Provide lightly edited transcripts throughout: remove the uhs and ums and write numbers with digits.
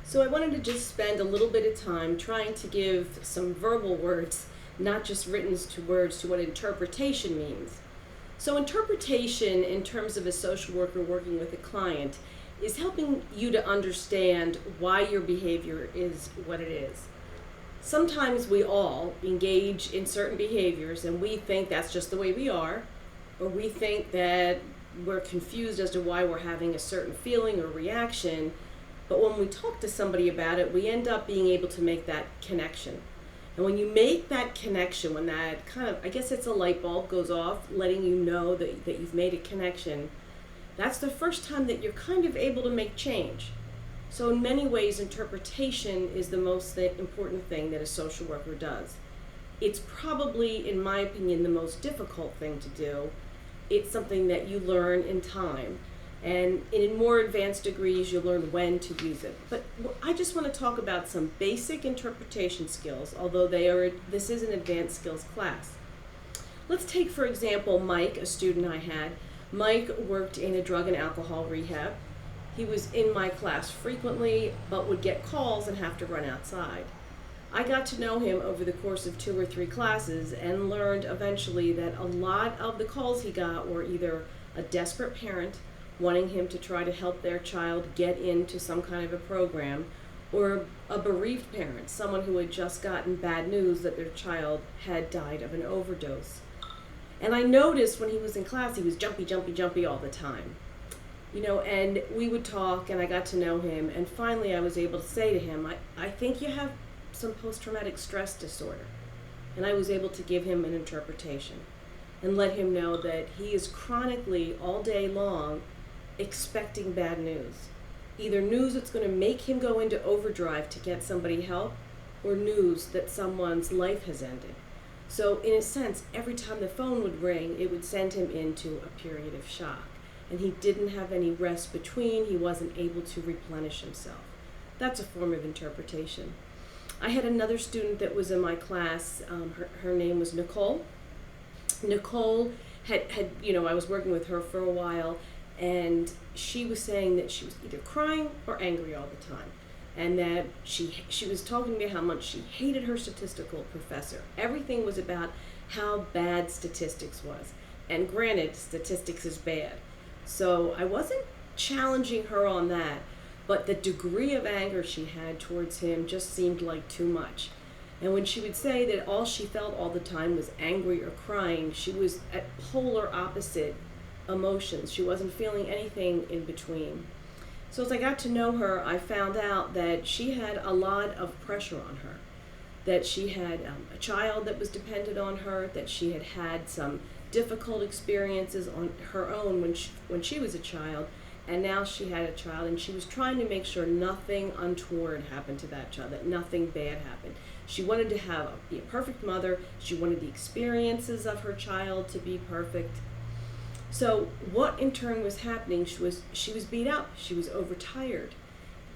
So I wanted to just spend a little bit of time trying to give some verbal words, not just written to words, to what interpretation means. So interpretation in terms of a social worker working with a client is helping you to understand why your behavior is what it is. Sometimes we all engage in certain behaviors and we think that's just the way we are, or we think that we're confused as to why we're having a certain feeling or reaction. But when we talk to somebody about it, we end up being able to make that connection. And when you make that connection, when that kind of, I guess it's a light bulb goes off, letting you know that you've made a connection, that's the first time that you're kind of able to make change. So in many ways, interpretation is the most important thing that a social worker does. It's probably, in my opinion, the most difficult thing to do. It's something that you learn in time. And in more advanced degrees, you'll learn when to use it. But I just want to talk about some basic interpretation skills, although this is an advanced skills class. Let's take, for example, Mike, a student I had. Mike worked in a drug and alcohol rehab. He was in my class frequently, but would get calls and have to run outside. I got to know him over the course of 2 or 3 classes and learned eventually that a lot of the calls he got were either a desperate parent wanting him to try to help their child get into some kind of a program, or a bereaved parent, someone who had just gotten bad news that their child had died of an overdose. And I noticed when he was in class, he was jumpy all the time. And we would talk and I got to know him, and finally I was able to say to him, I think you have some post-traumatic stress disorder. And I was able to give him an interpretation and let him know that he is chronically, all day long, expecting bad news. Either news that's going to make him go into overdrive to get somebody help, or news that someone's life has ended. So in a sense, every time the phone would ring, it would send him into a period of shock. And he didn't have any rest between, he wasn't able to replenish himself. That's a form of interpretation. I had another student that was in my class, her name was Nicole. Nicole had I was working with her for a while, and she was saying that she was either crying or angry all the time. And that she was talking to me how much she hated her statistical professor. Everything was about how bad statistics was. And granted, statistics is bad. So I wasn't challenging her on that, but the degree of anger she had towards him just seemed like too much. And when she would say that all she felt all the time was angry or crying, she was at polar opposite emotions. She wasn't feeling anything in between. So as I got to know her, I found out that she had a lot of pressure on her, that she had a child that was dependent on her, that she had had some difficult experiences on her own when she was a child, and now she had a child, and she was trying to make sure nothing untoward happened to that child, that nothing bad happened. She wanted to be a perfect mother. She wanted the experiences of her child to be perfect. So what in turn was happening, she was beat up, she was overtired,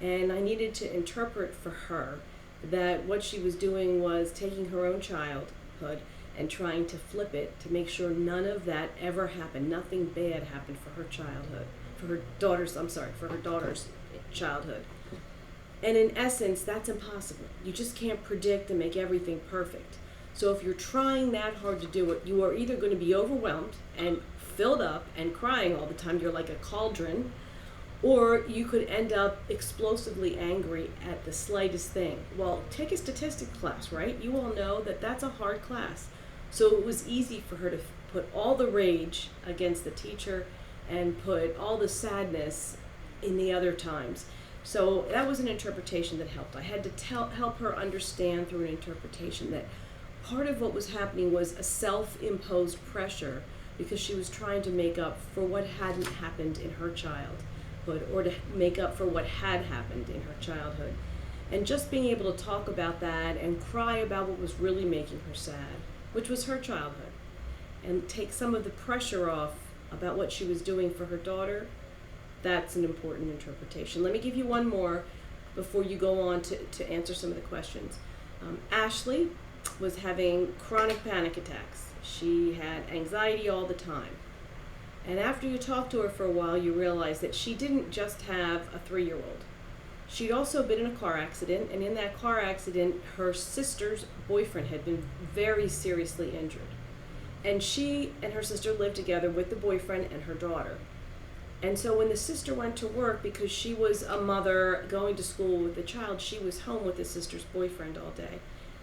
and I needed to interpret for her that what she was doing was taking her own childhood and trying to flip it to make sure none of that ever happened, nothing bad happened for her childhood, for her daughter's childhood. And in essence, that's impossible. You just can't predict and make everything perfect. So if you're trying that hard to do it, you are either going to be overwhelmed and filled up and crying all the time, you're like a cauldron, or you could end up explosively angry at the slightest thing. Well, take a statistics class, right? You all know that that's a hard class. So it was easy for her to put all the rage against the teacher and put all the sadness in the other times. So that was an interpretation that helped. I had to help her understand through an interpretation that part of what was happening was a self-imposed pressure because she was trying to make up for what hadn't happened in her childhood, or to make up for what had happened in her childhood. And just being able to talk about that and cry about what was really making her sad, which was her childhood, and take some of the pressure off about what she was doing for her daughter, that's an important interpretation. Let me give you one more before you go on to answer some of the questions. Ashley was having chronic panic attacks. She had anxiety all the time. And after you talk to her for a while, you realize that she didn't just have a 3-year-old. She'd also been in a car accident, and in that car accident, her sister's boyfriend had been very seriously injured. And she and her sister lived together with the boyfriend and her daughter. And so when the sister went to work, because she was a mother going to school with the child, she was home with the sister's boyfriend all day.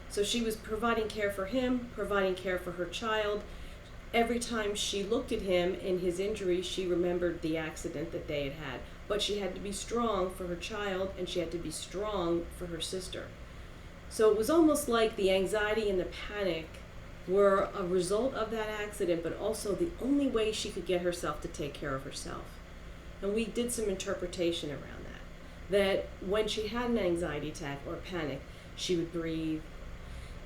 So she was providing care for him, providing care for her child. Every time she looked at him in his injury, she remembered the accident that they had had. But she had to be strong for her child, and she had to be strong for her sister. So it was almost like the anxiety and the panic were a result of that accident, but also the only way she could get herself to take care of herself. And we did some interpretation around that. That when she had an anxiety attack or panic, she would breathe,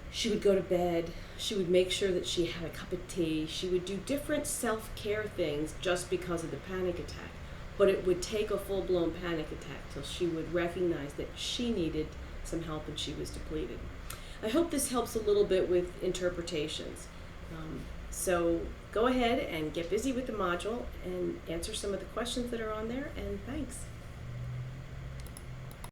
she would go to bed, she would make sure that she had a cup of tea, she would do different self-care things just because of the panic attack. But it would take a full-blown panic attack till she would recognize that she needed some help and she was depleted. I hope this helps a little bit with interpretations. So go ahead and get busy with the module and answer some of the questions that are on there, and thanks.